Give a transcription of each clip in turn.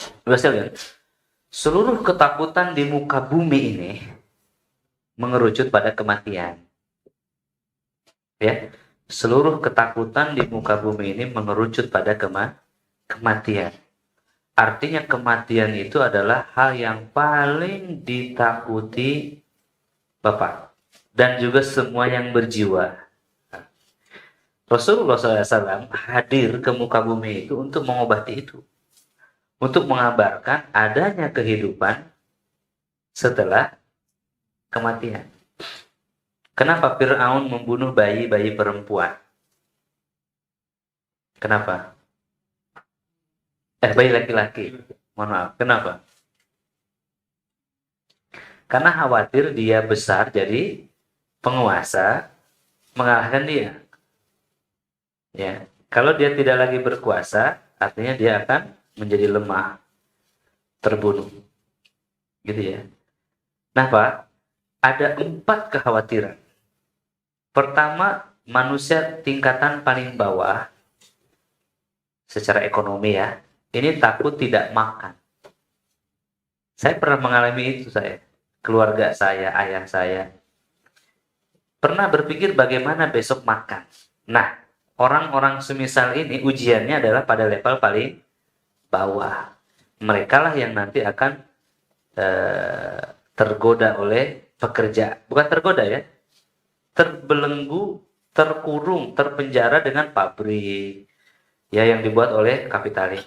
Sekalian, seluruh ketakutan di muka bumi ini mengerucut pada kematian. Ya, seluruh ketakutan di muka bumi ini mengerucut pada kematian. Artinya kematian itu adalah hal yang paling ditakuti Bapak dan juga semua yang berjiwa. Rasulullah SAW hadir ke muka bumi itu untuk mengobati itu. Untuk mengabarkan adanya kehidupan setelah kematian. Kenapa Fir'aun membunuh bayi-bayi perempuan? Kenapa? Bayi laki-laki. Mohon maaf, kenapa? Karena khawatir dia besar jadi penguasa mengalahkan dia. Ya, kalau dia tidak lagi berkuasa, artinya dia akan menjadi lemah, terbunuh. Gitu ya. Nah, Pak, ada 4 kekhawatiran. Pertama, manusia tingkatan paling bawah secara ekonomi ya, ini takut tidak makan. Saya pernah mengalami itu keluarga saya, ayah saya. Pernah berpikir bagaimana besok makan. Nah, orang-orang semisal ini ujiannya adalah pada level paling bawah. Mereka lah yang nanti akan tergoda oleh pekerja. Bukan tergoda ya, terbelenggu, terkurung, terpenjara dengan pabrik ya yang dibuat oleh kapitalis.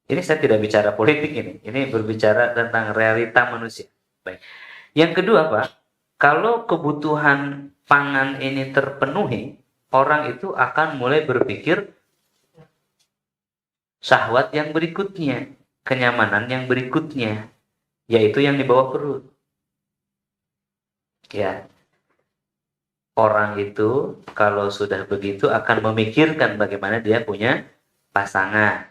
Ini saya tidak bicara politik ini berbicara tentang realita manusia. Baik. Yang kedua, Pak, kalau kebutuhan pangan ini terpenuhi, orang itu akan mulai berpikir syahwat yang berikutnya, kenyamanan yang berikutnya, yaitu yang di bawah perut. Ya. Orang itu kalau sudah begitu akan memikirkan bagaimana dia punya pasangan.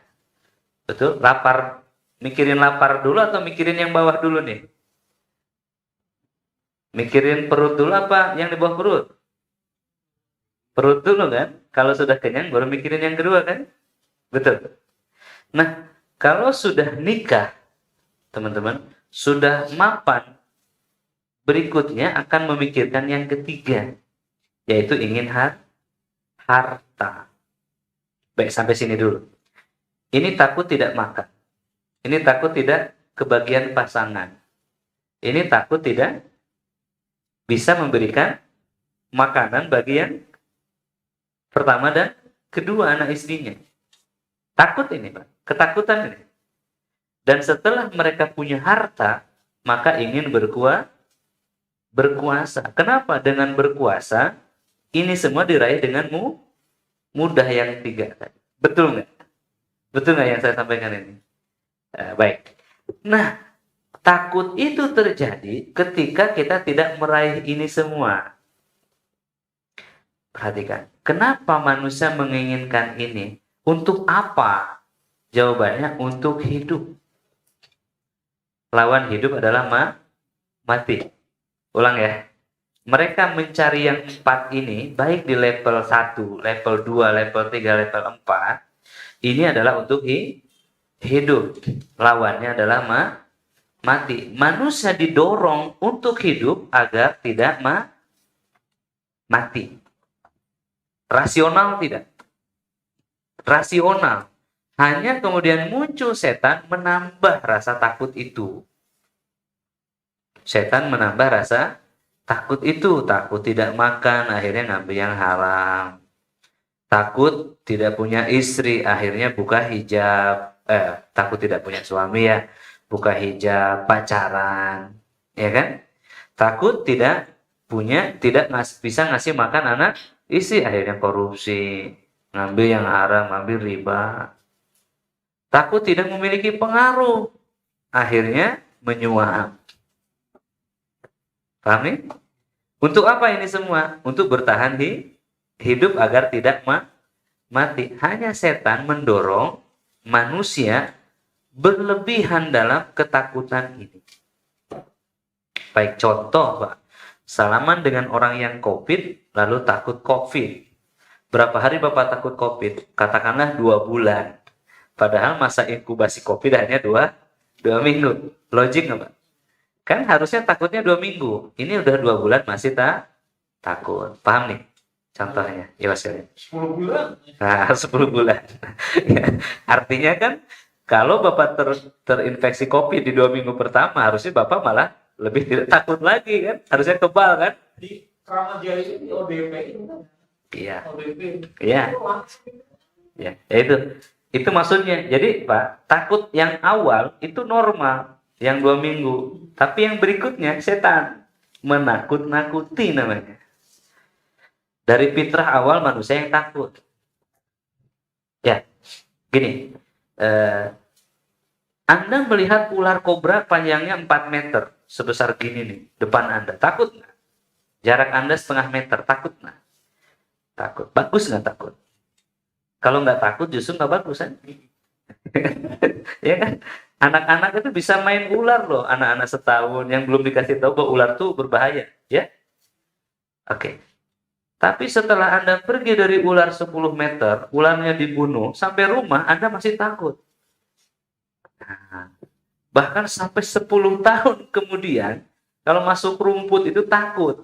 Betul? Lapar, mikirin lapar dulu atau mikirin yang bawah dulu nih? Mikirin perut dulu apa yang di bawah perut? Perut dulu kan? Kalau sudah kenyang baru mikirin yang kedua kan? Betul. Nah, kalau sudah nikah, teman-teman, sudah mapan, berikutnya akan memikirkan yang ketiga, yaitu ingin harta. Baik, sampai sini dulu. Ini takut tidak makan. Ini takut tidak kebagian pasangan. Ini takut tidak bisa memberikan makanan bagi yang pertama dan kedua anak istrinya. Takut ini, Pak. Ketakutan ini. Dan setelah mereka punya harta, maka ingin berkuasa. Kenapa? Dengan berkuasa, ini semua diraih dengan mudah yang 3 tadi. Betul nggak? Betul nggak yang saya sampaikan ini? Baik. Nah, takut itu terjadi ketika kita tidak meraih ini semua. Perhatikan. Kenapa manusia menginginkan ini? Untuk apa? Jawabannya untuk hidup. Lawan hidup adalah mati. Ulang ya. Mereka mencari yang 4 ini, baik di level 1, level 2, level 3, level 4. Ini adalah untuk hidup. Lawannya adalah mati. Manusia didorong untuk hidup agar tidak mati. Rasional tidak? Rasional. Hanya kemudian muncul setan menambah rasa takut itu. Setan menambah rasa takut itu. Takut tidak makan, akhirnya ngambil yang haram. Takut tidak punya istri, akhirnya buka hijab. Takut tidak punya suami ya, buka hijab, pacaran, ya kan? Takut tidak bisa ngasih makan anak istri, akhirnya korupsi, ngambil yang haram, ngambil riba. Takut tidak memiliki pengaruh, akhirnya menyuap. Paham nih? Untuk apa ini semua? Untuk bertahan hidup agar tidak mati. Hanya setan mendorong manusia berlebihan dalam ketakutan ini. Baik, contoh Pak. Salaman dengan orang yang COVID, lalu takut COVID. Berapa hari Bapak takut COVID? Katakanlah 2 bulan. Padahal masa inkubasi COVID hanya dua minggu. Logik nggak Pak? Kan harusnya takutnya 2 minggu. Ini udah 2 bulan masih takut. Paham nih? Contohnya, ya Mas. 10 bulan. Nah, 10 bulan. Artinya kan kalau Bapak terinfeksi COVID di 2 minggu pertama, harusnya Bapak malah lebih tidak takut lagi kan? Harusnya kebal kan? Di Kramat Jaya ini ODP ini kan. Iya. ODP. Iya. Ya, itu maksudnya. Jadi Pak, takut yang awal itu normal, yang 2 minggu. Tapi yang berikutnya setan menakut-nakuti namanya. Dari fitrah awal manusia yang takut. Ya, gini. Anda melihat ular kobra panjangnya 4 meter, sebesar gini nih, depan Anda. Takut nggak? Jarak Anda setengah meter, takut nggak? Takut. Bagus nggak takut? Kalau nggak takut justru nggak bagus kan? Ya kan? Anak-anak itu bisa main ular loh, anak-anak setahun yang belum dikasih tahu bahwa ular tuh berbahaya, ya? Oke. Tapi setelah Anda pergi dari ular 10 meter, ularnya dibunuh, sampai rumah Anda masih takut. Nah, bahkan sampai 10 tahun kemudian, kalau masuk rumput itu takut.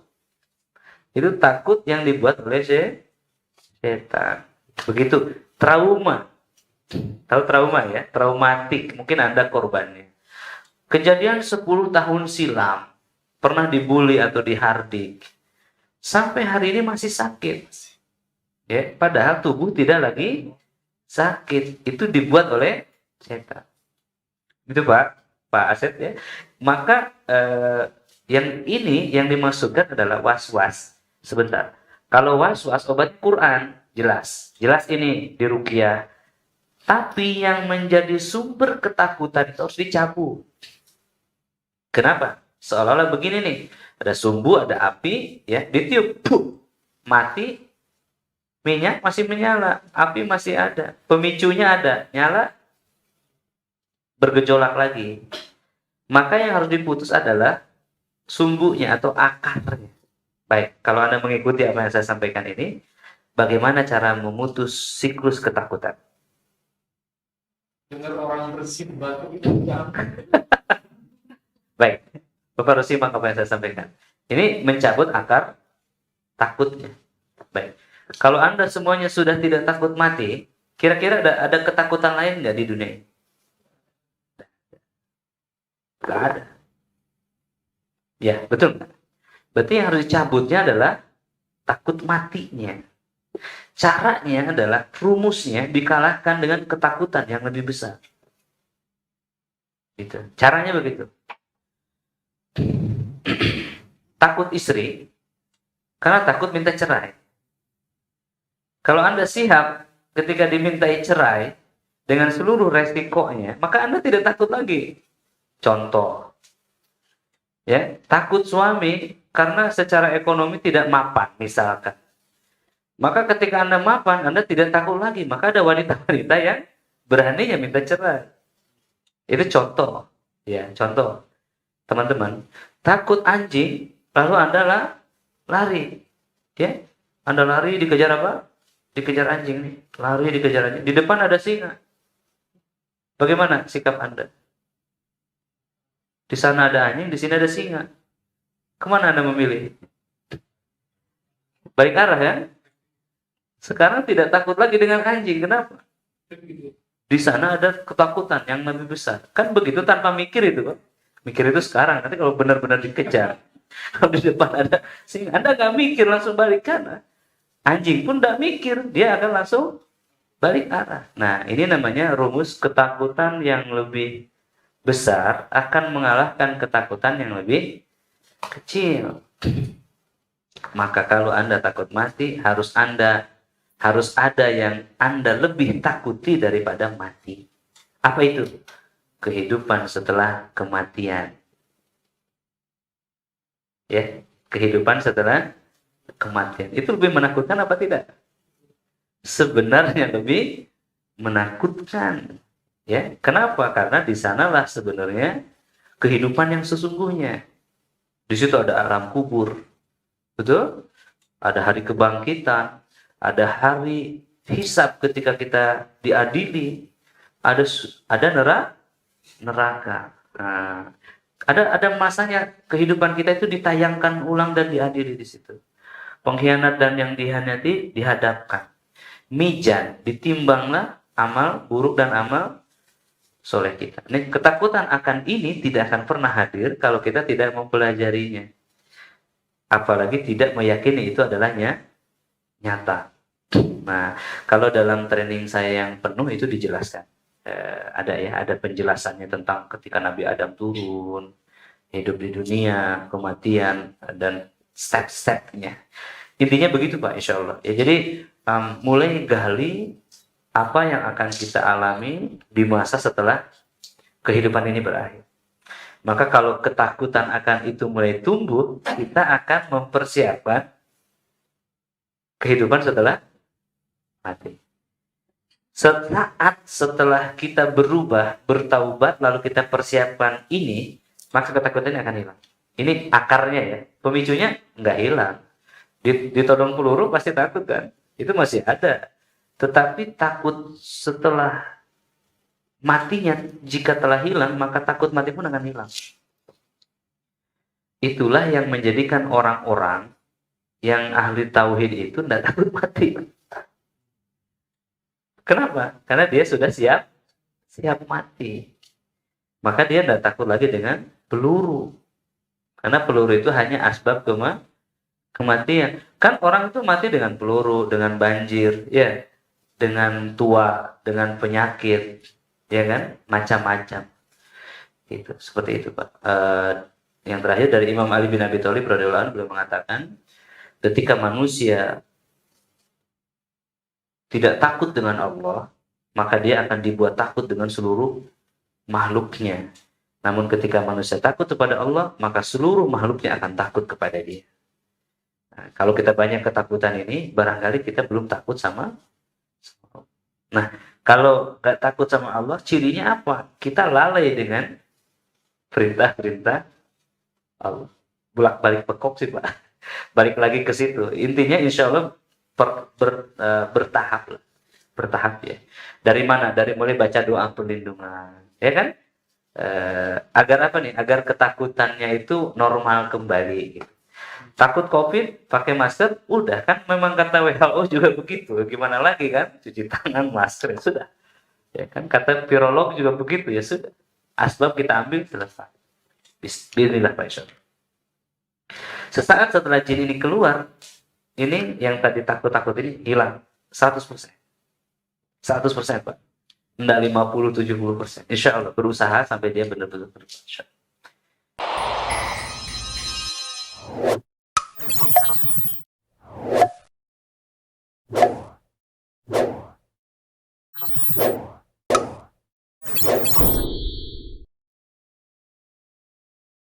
Itu takut yang dibuat oleh setan. Begitu, trauma. Tahu trauma ya? Traumatik. Mungkin Anda korbannya. Kejadian 10 tahun silam. Pernah dibully atau dihardik. Sampai hari ini masih sakit. Ya, padahal tubuh tidak lagi sakit. Itu dibuat oleh setan. Itu Pak Asep ya. Maka yang ini yang dimaksudkan adalah was-was. Sebentar. Kalau was-was obat Quran jelas ini di ruqyah. Tapi yang menjadi sumber ketakutan itu harus dicabut. Kenapa? Seolah-olah begini nih. Ada sumbu, ada api, ya, ditiup, mati, minyak masih menyala, api masih ada, pemicunya ada, nyala, bergejolak lagi. Maka yang harus diputus adalah sumbunya atau akarnya. Baik, kalau Anda mengikuti apa yang saya sampaikan ini, bagaimana cara memutus siklus ketakutan? Dengar orang bersin batuk itu jangan. Baik. Bapak harus simak apa yang saya sampaikan. Ini mencabut akar takutnya. Baik. Kalau Anda semuanya sudah tidak takut mati, kira-kira ada ketakutan lain nggak di dunia ini? Nggak ada. Ya, betul. Berarti yang harus dicabutnya adalah takut matinya. Caranya adalah rumusnya dikalahkan dengan ketakutan yang lebih besar. Gitu. Caranya begitu. Takut istri karena takut minta cerai. Kalau Anda siap ketika dimintai cerai dengan seluruh resikonya, maka Anda tidak takut lagi. Contoh, ya, takut suami karena secara ekonomi tidak mapan, misalkan. Maka ketika Anda mapan, Anda tidak takut lagi. Maka ada wanita-wanita yang beraninya minta cerai. Itu contoh, ya, contoh. Teman-teman, takut anjing, lalu Anda lari. Ya, Anda lari dikejar apa? Dikejar anjing nih. Lari dikejar anjing. Di depan ada singa. Bagaimana sikap Anda? Di sana ada anjing, di sini ada singa. Kemana Anda memilih? Balik arah ya? Sekarang tidak takut lagi dengan anjing. Kenapa? Di sana ada ketakutan yang lebih besar. Kan begitu tanpa mikir itu, Pak. Mikir itu sekarang, nanti kalau benar-benar dikejar, kalau di depan ada singa, Anda nggak mikir, langsung balik kanan. Anjing pun nggak mikir, dia akan langsung balik arah. Nah, ini namanya rumus ketakutan yang lebih besar akan mengalahkan ketakutan yang lebih kecil. Maka kalau Anda takut mati, harus ada yang Anda lebih takuti daripada mati. Apa itu? Kehidupan setelah kematian. Ya, kehidupan setelah kematian. Itu lebih menakutkan apa tidak? Sebenarnya lebih menakutkan. Ya, kenapa? Karena di sanalah sebenarnya kehidupan yang sesungguhnya. Di situ ada alam kubur. Betul? Ada hari kebangkitan, ada hari hisab ketika kita diadili. ada neraka. Nah, ada masanya kehidupan kita itu ditayangkan ulang dan diadili di situ. Pengkhianat dan yang dihianati dihadapkan. Mizan, ditimbanglah amal buruk dan amal soleh kita. Ini ketakutan akan ini tidak akan pernah hadir kalau kita tidak mempelajarinya. Apalagi tidak meyakini itu adalah nyata. Nah, kalau dalam training saya yang penuh itu dijelaskan. Ada penjelasannya tentang ketika Nabi Adam turun, hidup di dunia, kematian, dan step-stepnya. Intinya begitu Pak, insya Allah. Ya, jadi mulai gali apa yang akan kita alami di masa setelah kehidupan ini berakhir. Maka kalau ketakutan akan itu mulai tumbuh, kita akan mempersiapkan kehidupan setelah mati. Saat setelah kita berubah, bertaubat, lalu kita persiapkan ini, maka ketakutannya akan hilang. Ini akarnya ya. Pemicunya nggak hilang. Ditodong peluru pasti takut kan? Itu masih ada. Tetapi takut setelah matinya, jika telah hilang, maka takut mati pun akan hilang. Itulah yang menjadikan orang-orang yang ahli tauhid itu tidak takut mati. Kenapa? Karena dia sudah siap mati. Maka dia tidak takut lagi dengan peluru. Karena peluru itu hanya asbab kematian. Kan orang itu mati dengan peluru, dengan banjir, ya, dengan tua, dengan penyakit, ya kan, macam-macam. Itu seperti itu Pak. Yang terakhir dari Imam Ali bin Abi Thalib radhiyallahu anhu beliau mengatakan, ketika manusia tidak takut dengan Allah, maka dia akan dibuat takut dengan seluruh makhluknya. Namun ketika manusia takut kepada Allah, maka seluruh makhluknya akan takut kepada dia. Nah, kalau kita banyak ketakutan ini, barangkali kita belum takut sama Allah. Nah, kalau nggak takut sama Allah, cirinya apa? Kita lalai dengan perintah-perintah Allah. Bolak-balik pekok sih Pak. Balik lagi ke situ. Intinya insya Allah bertahap lah. Bertahap ya. Dari mana? Dari mulai baca doa perlindungan. Ya kan? Agar apa nih? Agar ketakutannya itu normal kembali. Gitu. Takut COVID, pakai masker, udah kan memang kata WHO juga begitu. Gimana lagi kan? Cuci tangan, masker, ya sudah. Ya kan kata virolog juga begitu, ya sudah. Asbab kita ambil, selesai. Bismillah Pak Isya. Sesaat setelah jin ini keluar, ini yang tadi takut-takut ini hilang 100%. 100% Pak. Enggak 50-70%. Insya Allah berusaha sampai dia benar-benar berubah. Insya Allah.